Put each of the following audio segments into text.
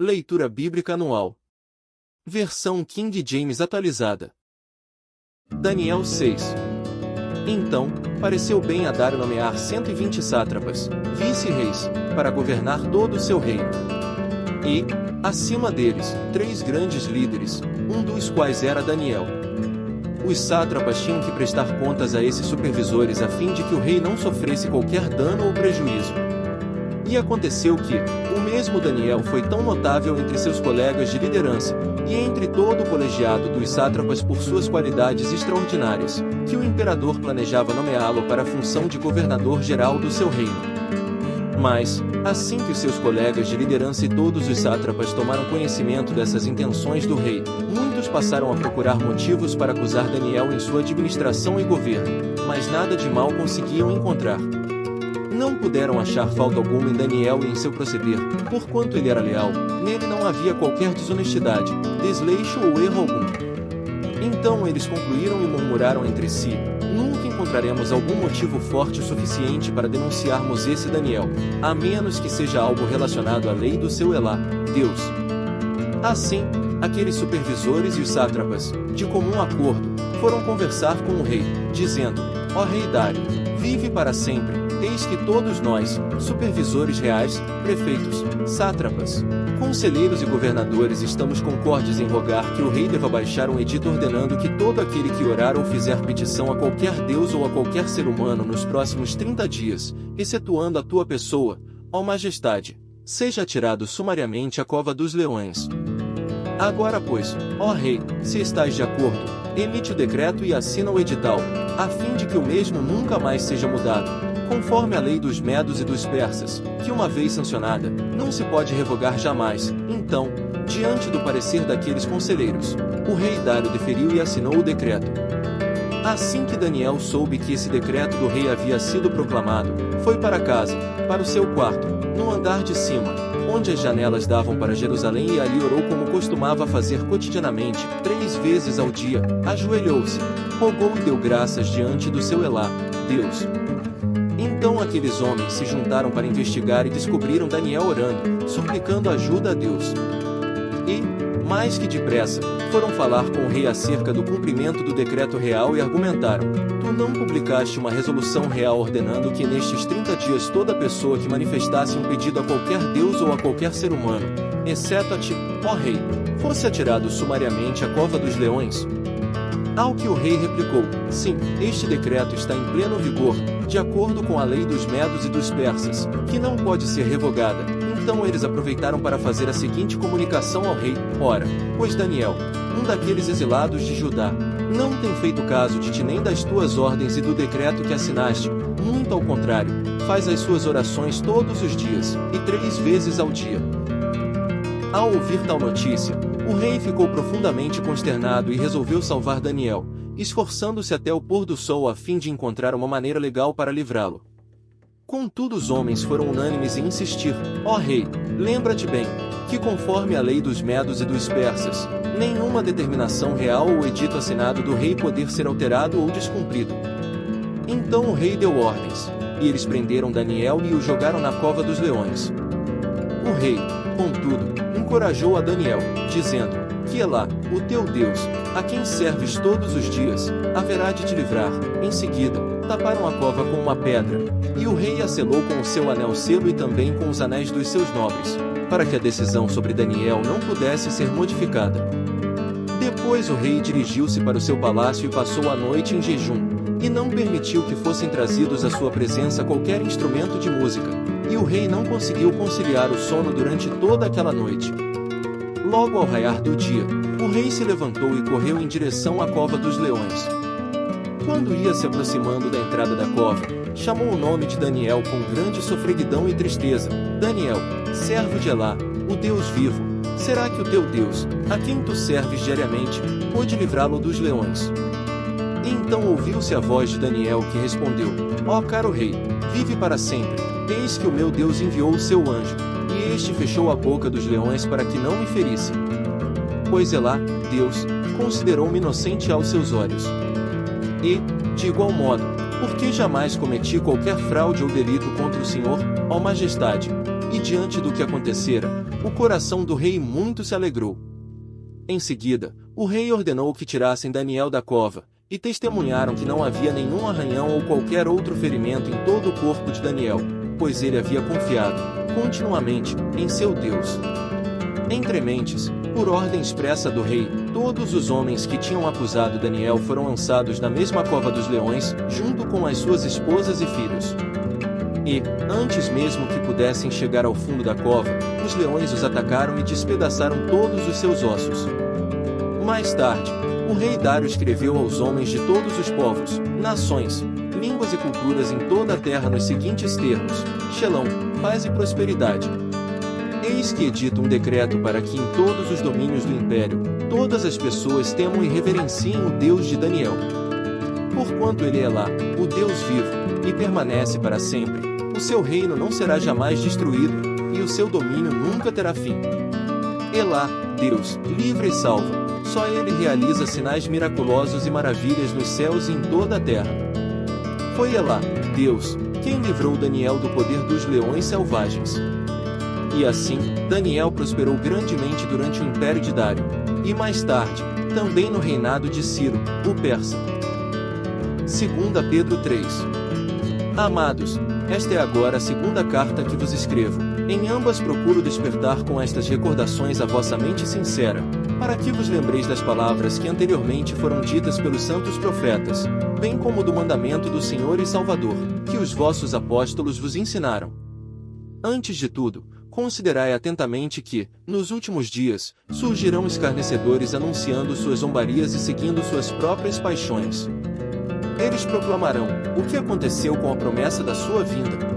Leitura Bíblica Anual. Versão King James atualizada. Daniel 6. Então, pareceu bem a Dário nomear 120 sátrapas, vice-reis, para governar todo o seu reino. E, acima deles, 3 grandes líderes, um dos quais era Daniel. Os sátrapas tinham que prestar contas a esses supervisores a fim de que o rei não sofresse qualquer dano ou prejuízo. E aconteceu que, o mesmo Daniel foi tão notável entre seus colegas de liderança, e entre todo o colegiado dos sátrapas por suas qualidades extraordinárias, que o imperador planejava nomeá-lo para a função de governador-geral do seu reino. Mas, assim que os seus colegas de liderança e todos os sátrapas tomaram conhecimento dessas intenções do rei, muitos passaram a procurar motivos para acusar Daniel em sua administração e governo, mas nada de mal conseguiam encontrar. Não puderam achar falta alguma em Daniel e em seu proceder, porquanto ele era leal, nele não havia qualquer desonestidade, desleixo ou erro algum. Então eles concluíram e murmuraram entre si: nunca encontraremos algum motivo forte o suficiente para denunciarmos esse Daniel, a menos que seja algo relacionado à lei do seu Elá, Deus. Assim, aqueles supervisores e os sátrapas, de comum acordo, foram conversar com o rei, dizendo: ó rei Dário, vive para sempre. Eis que todos nós, supervisores reais, prefeitos, sátrapas, conselheiros e governadores estamos concordes em rogar que o rei deva baixar um edito ordenando que todo aquele que orar ou fizer petição a qualquer deus ou a qualquer ser humano nos próximos 30 dias, excetuando a tua pessoa, ó majestade, seja atirado sumariamente à cova dos leões. Agora pois, ó rei, se estás de acordo, emite o decreto e assina o edital, a fim de que o mesmo nunca mais seja mudado, conforme a lei dos medos e dos persas, que uma vez sancionada, não se pode revogar jamais. Então, diante do parecer daqueles conselheiros, o rei Dário deferiu e assinou o decreto. Assim que Daniel soube que esse decreto do rei havia sido proclamado, foi para casa, para o seu quarto, no andar de cima, onde as janelas davam para Jerusalém, e ali orou como costumava fazer cotidianamente, 3 vezes ao dia, ajoelhou-se, rogou e deu graças diante do seu Elá, Deus. Então aqueles homens se juntaram para investigar e descobriram Daniel orando, suplicando ajuda a Deus. E, mais que depressa, foram falar com o rei acerca do cumprimento do decreto real e argumentaram: tu não publicaste uma resolução real ordenando que nestes 30 dias toda pessoa que manifestasse um pedido a qualquer deus ou a qualquer ser humano, exceto a ti, ó rei, fosse atirado sumariamente à cova dos leões? Ao que o rei replicou: sim, este decreto está em pleno vigor, de acordo com a lei dos medos e dos persas, que não pode ser revogada. Então eles aproveitaram para fazer a seguinte comunicação ao rei: ora, pois Daniel, um daqueles exilados de Judá, não tem feito caso de ti nem das tuas ordens e do decreto que assinaste, muito ao contrário, faz as suas orações todos os dias, e 3 vezes ao dia. Ao ouvir tal notícia, o rei ficou profundamente consternado e resolveu salvar Daniel, esforçando-se até o pôr do sol a fim de encontrar uma maneira legal para livrá-lo. Contudo os homens foram unânimes em insistir: ó rei, lembra-te bem, que conforme a lei dos medos e dos persas, nenhuma determinação real ou edito assinado do rei poder ser alterado ou descumprido. Então o rei deu ordens, e eles prenderam Daniel e o jogaram na cova dos leões. O rei, contudo, encorajou a Daniel, dizendo: que Elá, o teu Deus, a quem serves todos os dias, haverá de te livrar. Em seguida, taparam a cova com uma pedra, e o rei a selou com o seu anel selo e também com os anéis dos seus nobres, para que a decisão sobre Daniel não pudesse ser modificada. Depois o rei dirigiu-se para o seu palácio e passou a noite em jejum, e não permitiu que fossem trazidos à sua presença qualquer instrumento de música, e o rei não conseguiu conciliar o sono durante toda aquela noite. Logo ao raiar do dia, o rei se levantou e correu em direção à cova dos leões. Quando ia se aproximando da entrada da cova, chamou o nome de Daniel com grande sofreguidão e tristeza: Daniel, servo de Elá, o Deus vivo, será que o teu Deus, a quem tu serves diariamente, pôde livrá-lo dos leões? E então ouviu-se a voz de Daniel que respondeu: ó caro rei, vive para sempre, eis que o meu Deus enviou o seu anjo, e este fechou a boca dos leões para que não me ferisse. Pois Elá, Deus, considerou-me inocente aos seus olhos. E, de igual modo, porque jamais cometi qualquer fraude ou delito contra o Senhor, ó majestade, E diante do que acontecera, o coração do rei muito se alegrou. Em seguida, o rei ordenou que tirassem Daniel da cova, e testemunharam que não havia nenhum arranhão ou qualquer outro ferimento em todo o corpo de Daniel, pois ele havia confiado, continuamente, em seu Deus. Entre mentes, por ordem expressa do rei, todos os homens que tinham acusado Daniel foram lançados na mesma cova dos leões, junto com as suas esposas e filhos. E, antes mesmo que pudessem chegar ao fundo da cova, os leões os atacaram e despedaçaram todos os seus ossos. Mais tarde, o rei Dário escreveu aos homens de todos os povos, nações, línguas e culturas em toda a terra nos seguintes termos: Shalom, paz e prosperidade. Eis que edito um decreto para que em todos os domínios do império, todas as pessoas temam e reverenciem o Deus de Daniel. Porquanto ele é lá, o Deus vivo, e permanece para sempre, o seu reino não será jamais destruído, e o seu domínio nunca terá fim. Elá, Deus, livre e salva, só ele realiza sinais miraculosos e maravilhas nos céus e em toda a terra. Foi Elá, Deus, quem livrou Daniel do poder dos leões selvagens. E assim, Daniel prosperou grandemente durante o império de Dário, e mais tarde, também no reinado de Ciro, o persa. 2 Pedro 3. Amados, esta é agora a segunda carta que vos escrevo. Em ambas procuro despertar com estas recordações a vossa mente sincera, para que vos lembreis das palavras que anteriormente foram ditas pelos santos profetas, bem como do mandamento do Senhor e Salvador, que os vossos apóstolos vos ensinaram. Antes de tudo, considerai atentamente que, nos últimos dias, surgirão escarnecedores anunciando suas zombarias e seguindo suas próprias paixões. Eles proclamarão: o que aconteceu com a promessa da sua vinda?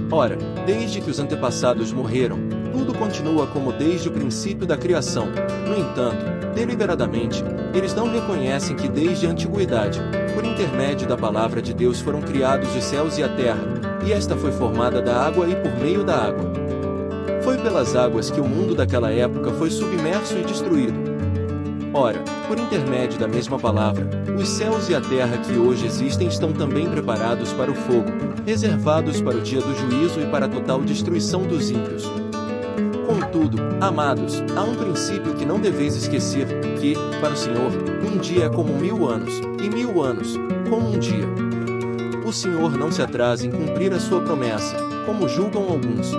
Ora, desde que os antepassados morreram, tudo continua como desde o princípio da criação. No entanto, deliberadamente, eles não reconhecem que desde a antiguidade, por intermédio da palavra de Deus foram criados os céus e a terra, e esta foi formada da água e por meio da água. Foi pelas águas que o mundo daquela época foi submerso e destruído. Ora, por intermédio da mesma palavra, os céus e a terra que hoje existem estão também preparados para o fogo, reservados para o dia do juízo e para a total destruição dos ímpios. Contudo, amados, há um princípio que não deveis esquecer, que, para o Senhor, um dia é como 1000 anos, e 1000 anos, como um dia. O Senhor não se atrasa em cumprir a sua promessa, como julgam alguns.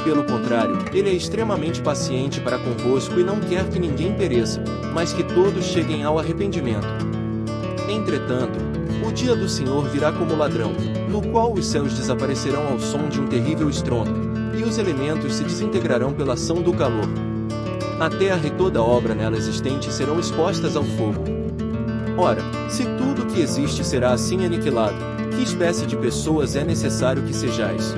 Pelo contrário, ele é extremamente paciente para convosco e não quer que ninguém pereça, mas que todos cheguem ao arrependimento. Entretanto, o dia do Senhor virá como ladrão, no qual os céus desaparecerão ao som de um terrível estrondo, e os elementos se desintegrarão pela ação do calor. A terra e toda a obra nela existente serão expostas ao fogo. Ora, se tudo o que existe será assim aniquilado, que espécie de pessoas é necessário que sejais?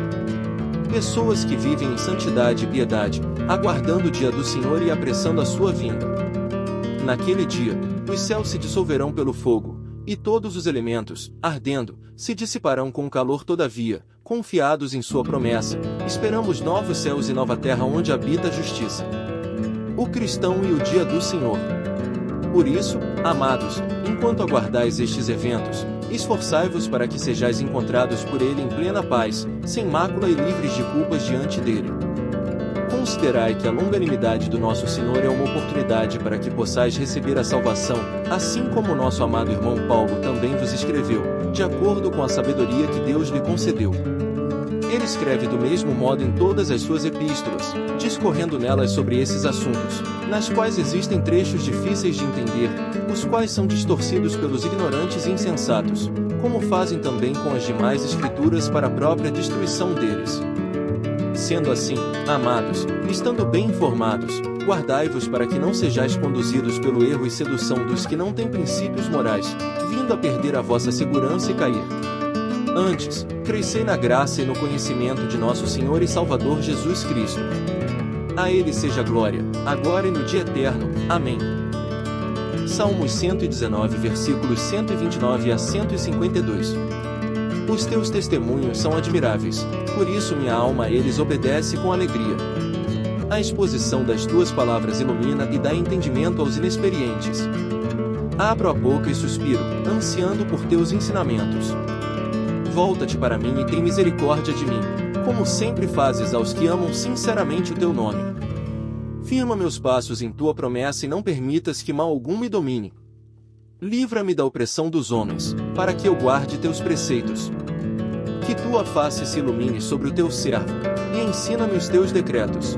Pessoas que vivem em santidade e piedade, aguardando o dia do Senhor e apressando a sua vinda. Naquele dia, os céus se dissolverão pelo fogo, e todos os elementos, ardendo, se dissiparão com o calor. Todavia, confiados em sua promessa, esperamos novos céus e nova terra onde habita a justiça. O cristão e o dia do Senhor. Por isso, amados, enquanto aguardais estes eventos, esforçai-vos para que sejais encontrados por ele em plena paz, sem mácula e livres de culpas diante dele. Considerai que a longanimidade do nosso Senhor é uma oportunidade para que possais receber a salvação, assim como o nosso amado irmão Paulo também vos escreveu, de acordo com a sabedoria que Deus lhe concedeu. Ele escreve do mesmo modo em todas as suas epístolas, discorrendo nelas sobre esses assuntos, nas quais existem trechos difíceis de entender, os quais são distorcidos pelos ignorantes e insensatos, como fazem também com as demais escrituras para a própria destruição deles. Sendo assim, amados, estando bem informados, guardai-vos para que não sejais conduzidos pelo erro e sedução dos que não têm princípios morais, vindo a perder a vossa segurança e cair. Antes, crescei na graça e no conhecimento de nosso Senhor e Salvador Jesus Cristo. A Ele seja a glória, agora e no dia eterno. Amém. Salmos 119, versículos 129 a 152. Os teus testemunhos são admiráveis, por isso minha alma a eles obedece com alegria. A exposição das tuas palavras ilumina e dá entendimento aos inexperientes. Abro a boca e suspiro, ansiando por teus ensinamentos. Volta-te para mim e tem misericórdia de mim, como sempre fazes aos que amam sinceramente o teu nome. Firma meus passos em tua promessa e não permitas que mal algum me domine. Livra-me da opressão dos homens, para que eu guarde teus preceitos. Que tua face se ilumine sobre o teu servo, e ensina-me os teus decretos.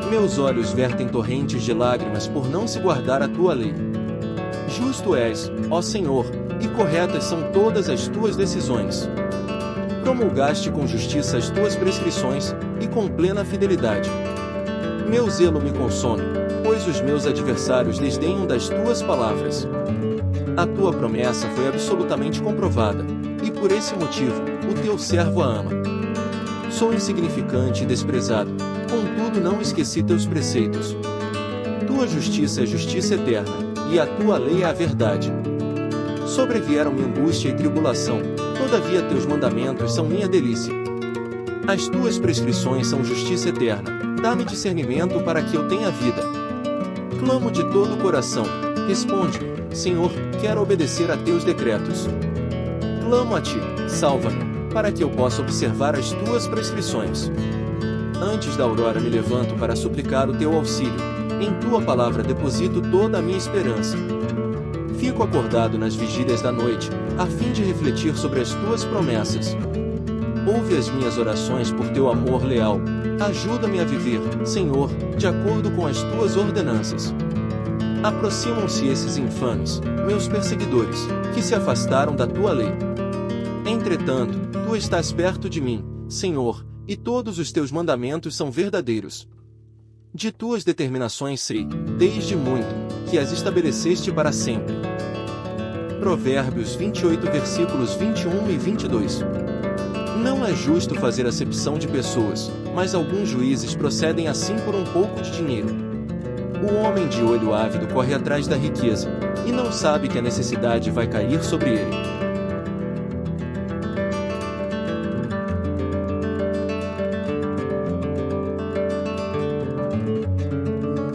Meus olhos vertem torrentes de lágrimas por não se guardar a tua lei. Justo és, ó Senhor, e corretas são todas as tuas decisões. Promulgaste com justiça as tuas prescrições, e com plena fidelidade. Meu zelo me consome, pois os meus adversários desdenham das tuas palavras. A tua promessa foi absolutamente comprovada, e por esse motivo, o teu servo a ama. Sou insignificante e desprezado, contudo não esqueci teus preceitos. Tua justiça é justiça eterna, e a tua lei é a verdade. Sobrevieram-me angústia e tribulação, todavia teus mandamentos são minha delícia. As tuas prescrições são justiça eterna, dá-me discernimento para que eu tenha vida. Clamo de todo o coração, responde, Senhor, quero obedecer a teus decretos. Clamo a ti, salva-me, para que eu possa observar as tuas prescrições. Antes da aurora me levanto para suplicar o teu auxílio, em tua palavra deposito toda a minha esperança. Fico acordado nas vigílias da noite, a fim de refletir sobre as tuas promessas. Ouve as minhas orações por teu amor leal, ajuda-me a viver, Senhor, de acordo com as tuas ordenanças. Aproximam-se esses infames, meus perseguidores, que se afastaram da tua lei. Entretanto, tu estás perto de mim, Senhor, e todos os teus mandamentos são verdadeiros. De tuas determinações sei, desde muito, que as estabeleceste para sempre. Provérbios 28 versículos 21 e 22. Não é justo fazer acepção de pessoas, mas alguns juízes procedem assim por um pouco de dinheiro. O homem de olho ávido corre atrás da riqueza, e não sabe que a necessidade vai cair sobre ele.